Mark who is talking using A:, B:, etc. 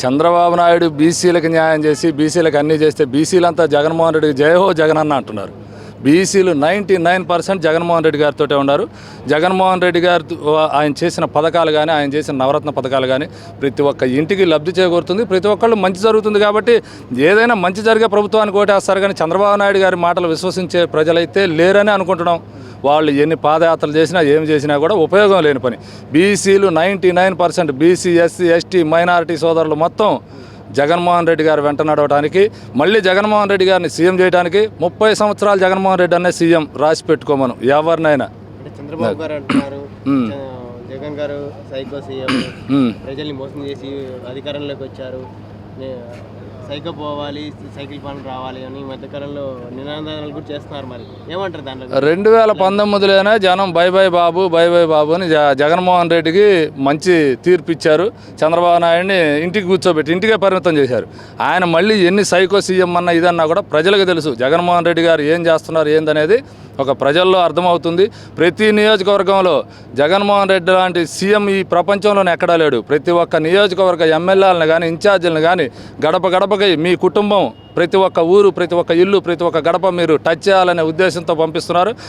A: చంద్రబాబు నాయుడు బీసీలకు న్యాయం చేసి బీసీలకు అన్నీ చేస్తే బీసీలంతా జగన్మోహన్ రెడ్డికి జయహో జగన్ అన్న అంటున్నారు. బీసీలు 99% జగన్మోహన్ రెడ్డి గారితో ఉన్నారు. జగన్మోహన్ రెడ్డి గారు ఆయన చేసిన పథకాలు కానీ ఆయన చేసిన నవరత్న పథకాలు కానీ ప్రతి ఒక్క ఇంటికి లబ్ధి చేకూరుతుంది. ప్రతి ఒక్కళ్ళు మంచి జరుగుతుంది. కాబట్టి ఏదైనా మంచి జరిగే ప్రభుత్వానికి ఓటేస్తారు. కానీ చంద్రబాబు నాయుడు గారి మాటలు విశ్వసించే ప్రజలైతే లేరని అనుకుంటున్నాం. వాళ్ళు ఎన్ని పాదయాత్రలు చేసినా ఏం చేసినా కూడా ఉపయోగం లేని పని. బీసీలు 99% బీసీ ఎస్సీ ఎస్టీ మైనారిటీ సోదరులు మొత్తం జగన్మోహన్ రెడ్డి గారు వెంట నడవడానికి, మళ్ళీ జగన్మోహన్ రెడ్డి గారిని సీఎం చేయడానికి 30 సంవత్సరాలు జగన్మోహన్ రెడ్డి అనే సీఎం రాసి పెట్టుకోమను ఎవరినైనా.
B: చంద్రబాబు గారు అంటున్నారు జగన్ గారు సైకో సీఎం, ప్రజల్ని మోసం చేసి అధికారంలోకి వచ్చారు, సైకో పోవాలి, సైకిల్ పనులు రావాలి అని మధ్యకాలంలో నినాదాలు కూడా చేస్తున్నారు. మరి ఏమంటారు దాంట్లో?
A: 2019లోనే జనం by by Babu by by బాబు అని జగన్మోహన్ రెడ్డికి మంచి తీర్పు ఇచ్చారు. చంద్రబాబు నాయుడిని ఇంటికి కూర్చోబెట్టి ఇంటికే పరిమితం చేశారు. ఆయన మళ్ళీ ఎన్ని సైకో సీఎం అన్నా ఇదన్నా కూడా ప్రజలకు తెలుసు. జగన్మోహన్ రెడ్డి గారు ఏం చేస్తున్నారు ఏందనేది ఒక ప్రజల్లో అర్థమవుతుంది. ప్రతి నియోజకవర్గంలో జగన్మోహన్ రెడ్డి లాంటి సీఎం ఈ ప్రపంచంలోనే ఎక్కడా లేడు. ప్రతి ఒక్క నియోజకవర్గ ఎమ్మెల్యేలను కానీ ఇన్ఛార్జీలను కానీ గడప గడపకి మీ కుటుంబం, ప్రతి ఒక్క ఊరు, ప్రతి ఒక్క ఇల్లు, ప్రతి ఒక్క గడప మీరు టచ్ చేయాలనే ఉద్దేశంతో పంపిస్తున్నారు.